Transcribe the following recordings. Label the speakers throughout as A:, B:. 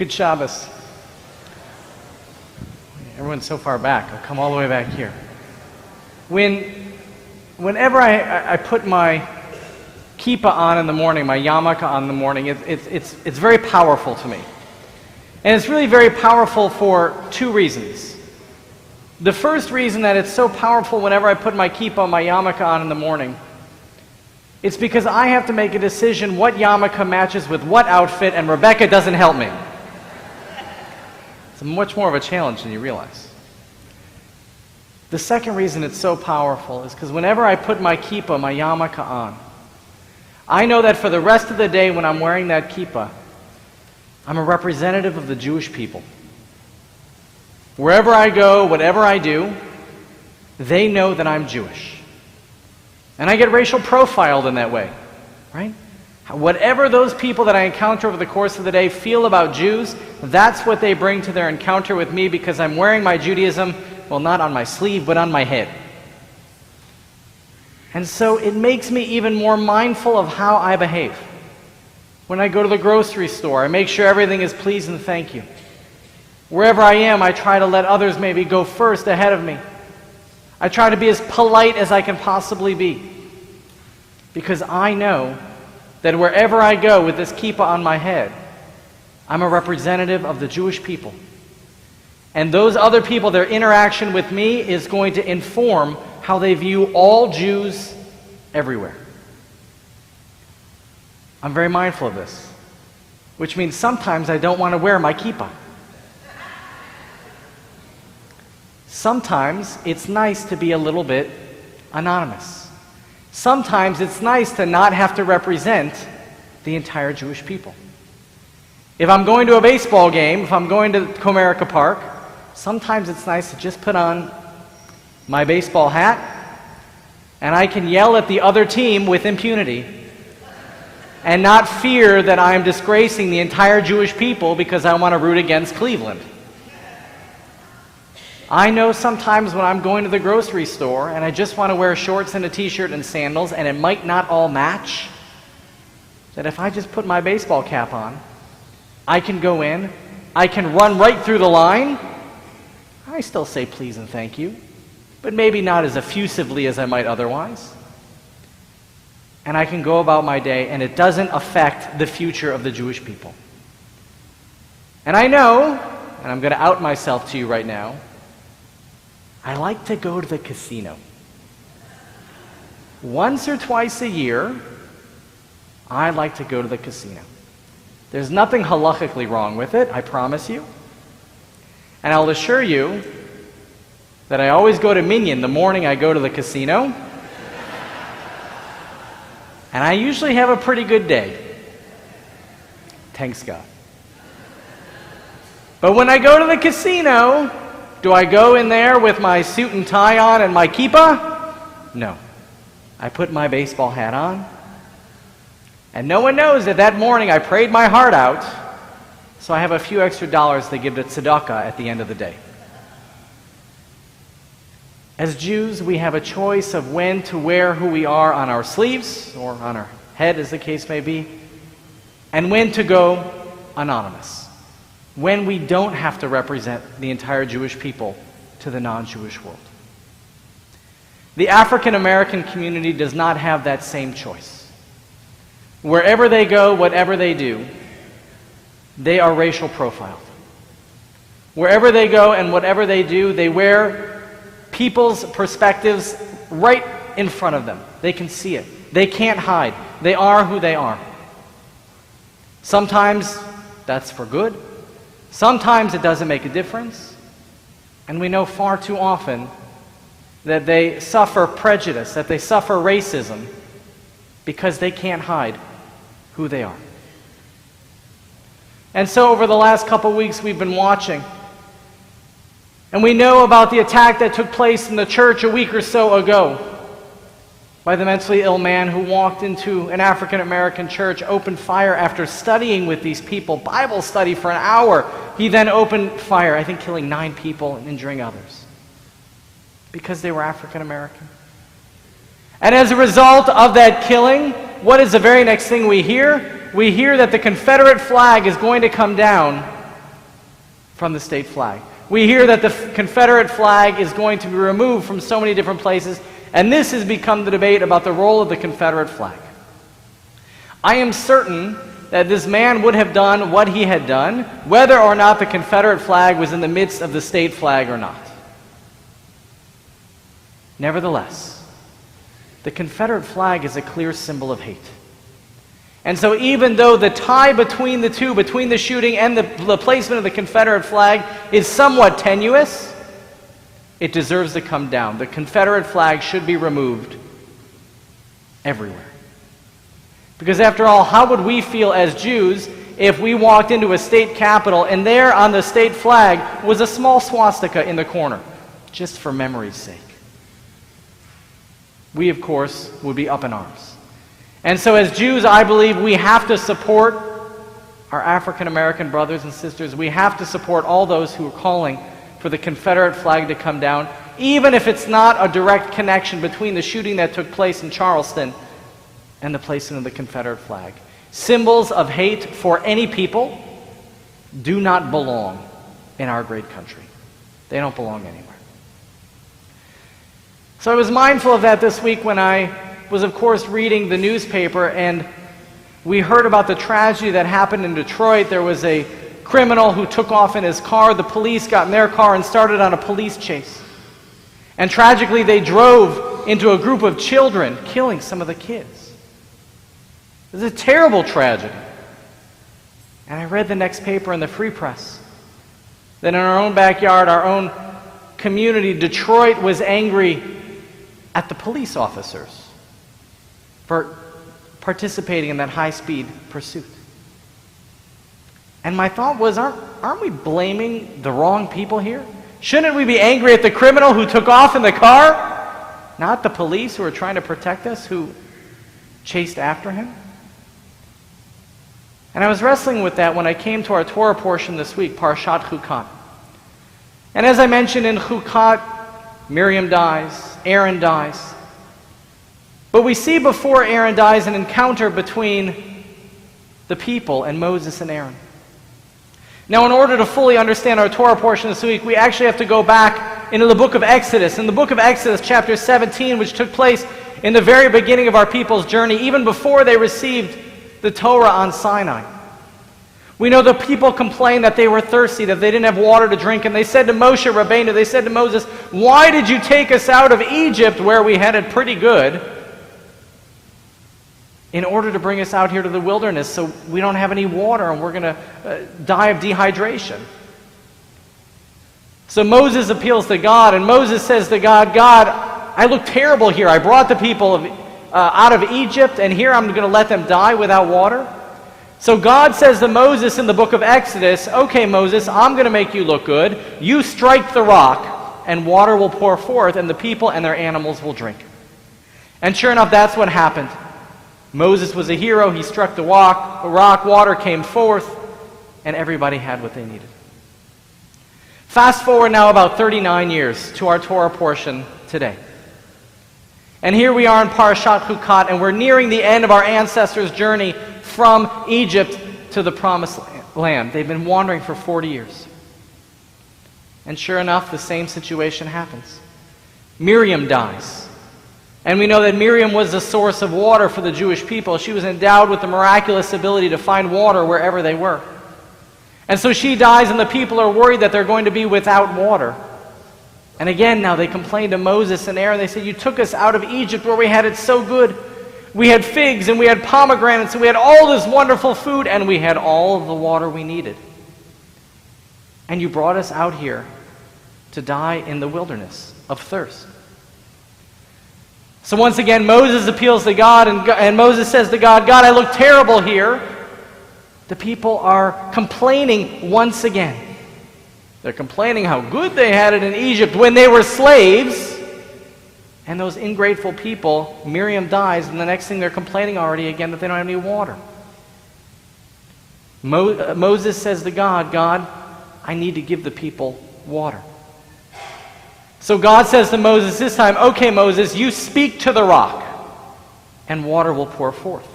A: Good Shabbos. Everyone's so far back. I'll come all the way back here. Whenever I put my kippah on in the morning, my yarmulke on in the morning, it's very powerful to me. And it's really very powerful for two reasons. The first reason that it's so powerful whenever I put my kippah, my yarmulke on in the morning, it's because I have to make a decision what yarmulke matches with what outfit, and Rebecca doesn't help me. It's much more of a challenge than you realize. The second reason it's so powerful is because whenever I put my kippah, my yarmulke on, I know that for the rest of the day when I'm wearing that kippah, I'm a representative of the Jewish people. Wherever I go, whatever I do, they know that I'm Jewish. And I get racial profiled in that way, right? Whatever those people that I encounter over the course of the day feel about Jews, that's what they bring to their encounter with me because I'm wearing my Judaism, well, not on my sleeve, but on my head. And so it makes me even more mindful of how I behave. When I go to the grocery store, I make sure everything is please and thank you. Wherever I am, I try to let others maybe go first ahead of me. I try to be as polite as I can possibly be. Because I know that wherever I go with this kippah on my head, I'm a representative of the Jewish people. And those other people, their interaction with me is going to inform how they view all Jews everywhere. I'm very mindful of this, which means sometimes I don't want to wear my kippah. Sometimes it's nice to be a little bit anonymous. Sometimes it's nice to not have to represent the entire Jewish people. If I'm going to a baseball game, if I'm going to Comerica Park, sometimes it's nice to just put on my baseball hat and I can yell at the other team with impunity and not fear that I'm disgracing the entire Jewish people because I want to root against Cleveland. I know sometimes when I'm going to the grocery store and I just want to wear shorts and a t-shirt and sandals and it might not all match, that if I just put my baseball cap on, I can go in, I can run right through the line. I still say please and thank you, but maybe not as effusively as I might otherwise. And I can go about my day and it doesn't affect the future of the Jewish people. And I know, and I'm going to out myself to you right now, I like to go to the casino. Once or twice a year, I like to go to the casino. There's nothing halachically wrong with it, I promise you. And I'll assure you that I always go to Minyan the morning I go to the casino. And I usually have a pretty good day. Thanks God. But when I go to the casino, do I go in there with my suit and tie on and my kippah? No. I put my baseball hat on. And no one knows that that morning I prayed my heart out, so I have a few extra dollars to give to tzedakah at the end of the day. As Jews, we have a choice of when to wear who we are on our sleeves, or on our head as the case may be, and when to go anonymous. When we don't have to represent the entire Jewish people to the non-Jewish world. The African American community does not have that same choice. Wherever they go, whatever they do, they are racial profiled. Wherever they go and whatever they do, they wear people's perspectives right in front of them. They can see it. They can't hide. They are who they are. Sometimes that's for good. Sometimes it doesn't make a difference. And we know far too often that they suffer prejudice, that they suffer racism because they can't hide who they are. And so over the last couple weeks we've been watching. And we know about the attack that took place in the church a week or so ago by the mentally ill man who walked into an African American church, opened fire after studying with these people, Bible study for an hour. He then opened fire, I think killing 9 people and injuring others because they were African American. And as a result of that killing, what is the very next thing we hear? We hear that the Confederate flag is going to come down from the state flag. We hear that the Confederate flag is going to be removed from so many different places, and this has become the debate about the role of the Confederate flag. I am certain that this man would have done what he had done, whether or not the Confederate flag was in the midst of the state flag or not. Nevertheless, the Confederate flag is a clear symbol of hate. And so even though the tie between the two, between the shooting and the placement of the Confederate flag is somewhat tenuous, it deserves to come down. The Confederate flag should be removed everywhere. Because after all, how would we feel as Jews if we walked into a state capitol and there on the state flag was a small swastika in the corner, just for memory's sake? We, of course, would be up in arms. And so as Jews, I believe we have to support our African American brothers and sisters. We have to support all those who are calling for the Confederate flag to come down, even if it's not a direct connection between the shooting that took place in Charleston and the placement of the Confederate flag. Symbols of hate for any people do not belong in our great country. They don't belong anywhere. So I was mindful of that this week when I was, of course, reading the newspaper, and we heard about the tragedy that happened in Detroit. There was a criminal who took off in his car. The police got in their car and started on a police chase. And tragically, they drove into a group of children, killing some of the kids. It was a terrible tragedy. And I read the next paper in the Free Press that in our own backyard, our own community, Detroit was angry at the police officers for participating in that high-speed pursuit. And my thought was, aren't we blaming the wrong people here? Shouldn't we be angry at the criminal who took off in the car, not the police who were trying to protect us, who chased after him? And I was wrestling with that when I came to our Torah portion this week, Parashat Chukat. And as I mentioned in Chukat, Miriam dies, Aaron dies. But we see before Aaron dies an encounter between the people and Moses and Aaron. Now, in order to fully understand our Torah portion this week, we actually have to go back into the book of Exodus. In the book of Exodus, chapter 17, which took place in the very beginning of our people's journey, even before they received the Torah on Sinai. We know the people complained that they were thirsty, that they didn't have water to drink, and they said to Moshe Rabbeinu, they said to Moses, "Why did you take us out of Egypt, where we had it pretty good, in order to bring us out here to the wilderness so we don't have any water and we're going to die of dehydration?" So Moses appeals to God, and Moses says to God, "God, I look terrible here. I brought the people out of Egypt, and here I'm going to let them die without water." So God says to Moses in the book of Exodus, "Okay, Moses, I'm going to make you look good. You strike the rock, and water will pour forth, and the people and their animals will drink." And sure enough, that's what happened. Moses was a hero. He struck the rock, water came forth, and everybody had what they needed. Fast forward now about 39 years to our Torah portion today. And here we are in Parashat Chukat, and we're nearing the end of our ancestors' journey from Egypt to the Promised Land. They've been wandering for 40 years. And sure enough, the same situation happens. Miriam dies. And we know that Miriam was the source of water for the Jewish people. She was endowed with the miraculous ability to find water wherever they were. And so she dies, and the people are worried that they're going to be without water. And again, now they complain to Moses and Aaron. They say, "You took us out of Egypt where we had it so good. We had figs and we had pomegranates and we had all this wonderful food and we had all of the water we needed. And you brought us out here to die in the wilderness of thirst." So once again, Moses appeals to God, and Moses says to God, "God, I look terrible here." The people are complaining once again. They're complaining how good they had it in Egypt when they were slaves. And those ingrateful people, Miriam dies, and the next thing they're complaining already again that they don't have any water. Moses says to God, "God, I need to give the people water." So God says to Moses this time, "Okay, Moses, you speak to the rock, and water will pour forth."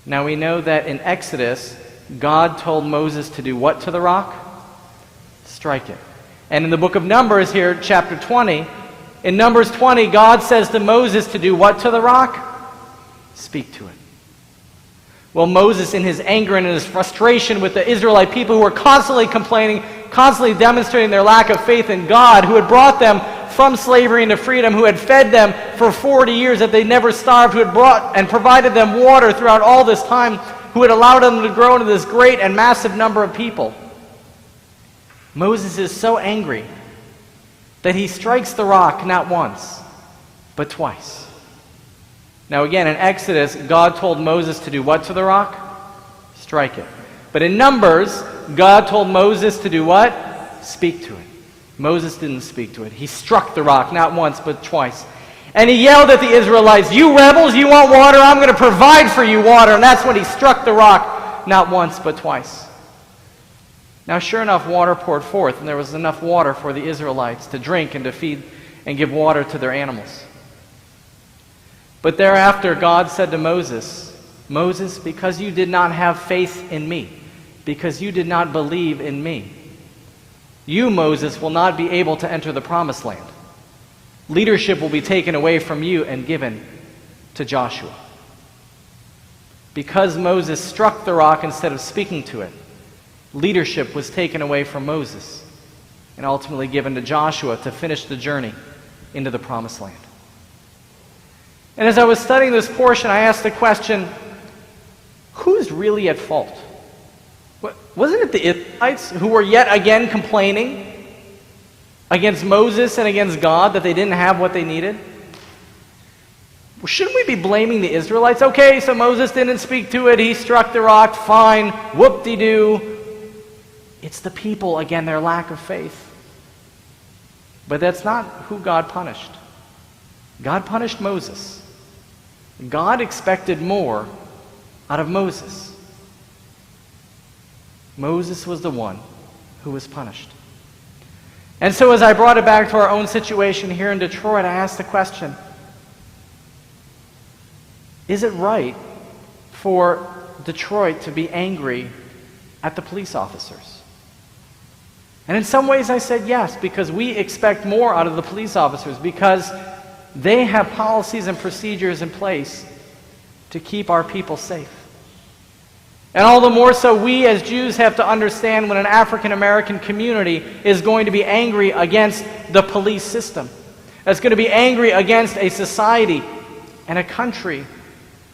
A: Now we know that in Exodus, God told Moses to do what to the rock? Strike it. And in the book of Numbers here, chapter 20, in Numbers 20, God says to Moses to do what to the rock? Speak to it. Well, Moses, in his anger and in his frustration with the Israelite people who were constantly complaining, constantly demonstrating their lack of faith in God, who had brought them from slavery into freedom, who had fed them for 40 years that they never starved, who had brought and provided them water throughout all this time, who had allowed them to grow into this great and massive number of people. Moses is so angry that he strikes the rock not once, but twice. Now again, in Exodus, God told Moses to do what to the rock? Strike it. But in Numbers, God told Moses to do what? Speak to it. Moses didn't speak to it. He struck the rock not once, but twice. And he yelled at the Israelites, "You rebels, you want water? I'm going to provide for you water." And that's when he struck the rock not once, but twice. Now, sure enough, water poured forth, and there was enough water for the Israelites to drink and to feed and give water to their animals. But thereafter, God said to Moses, "Moses, because you did not have faith in me, because you did not believe in me, you, Moses, will not be able to enter the promised land. Leadership will be taken away from you and given to Joshua." Because Moses struck the rock instead of speaking to it, leadership was taken away from Moses and ultimately given to Joshua to finish the journey into the promised land. And as I was studying this portion, I asked the question, who's really at fault? Wasn't it the Israelites who were yet again complaining against Moses and against God that they didn't have what they needed? Shouldn't we be blaming the Israelites? Okay, so Moses didn't speak to it, he struck the rock, fine, whoop-de-doo. It's the people, again, their lack of faith. But that's not who God punished. God punished Moses. God expected more out of Moses. Moses was the one who was punished. And so as I brought it back to our own situation here in Detroit, I asked the question, is it right for Detroit to be angry at the police officers? And in some ways I said yes, because we expect more out of the police officers, because they have policies and procedures in place to keep our people safe. And all the more so, we as Jews have to understand when an African American community is going to be angry against the police system, that's going to be angry against a society and a country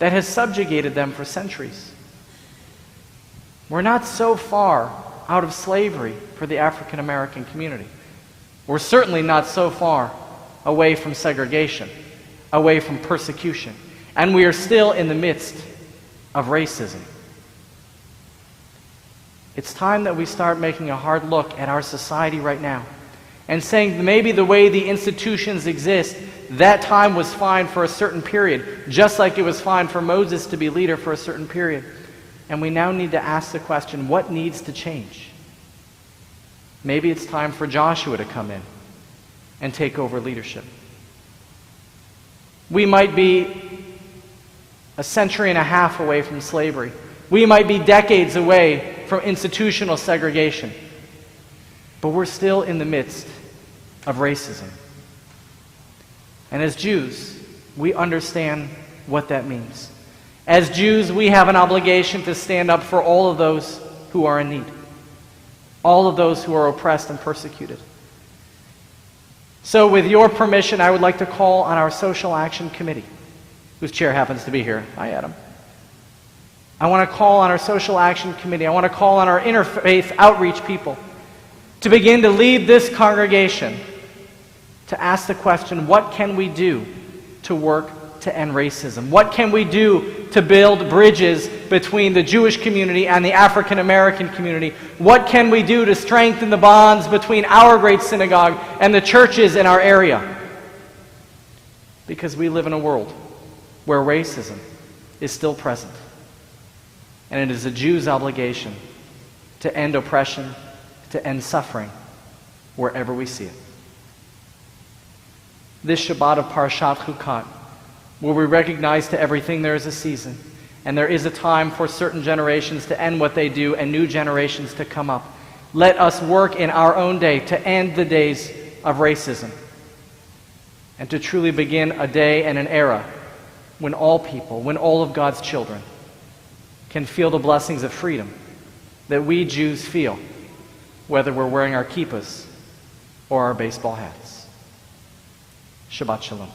A: that has subjugated them for centuries. We're not so far out of slavery for the African American community. We're certainly not so far away from segregation, away from persecution. And we are still in the midst of racism. It's time that we start making a hard look at our society right now and saying maybe the way the institutions exist, that time was fine for a certain period, just like it was fine for Moses to be leader for a certain period. And we now need to ask the question, what needs to change? Maybe it's time for Joshua to come in and take over leadership. We might be a century and a half away from slavery. We might be decades away from institutional segregation. But we're still in the midst of racism. And as Jews, we understand what that means. As Jews, we have an obligation to stand up for all of those who are in need, all of those who are oppressed and persecuted. So with your permission, I would like to call on our Social Action Committee, whose chair happens to be here. Hi, Adam. I want to call on our Social Action Committee. I want to call on our interfaith outreach people to begin to lead this congregation to ask the question, what can we do to work to end racism? What can we do to build bridges between the Jewish community and the African American community? What can we do to strengthen the bonds between our great synagogue and the churches in our area? Because we live in a world where racism is still present. And it is a Jew's obligation to end oppression, to end suffering, wherever we see it. This Shabbat of Parshat Chukat, where we recognize to everything there is a season, And there is a time for certain generations to end what they do and new generations to come up. Let us work in our own day to end the days of racism and to truly begin a day and an era when all people, when all of God's children can feel the blessings of freedom that we Jews feel, whether we're wearing our kippahs or our baseball hats. Shabbat Shalom.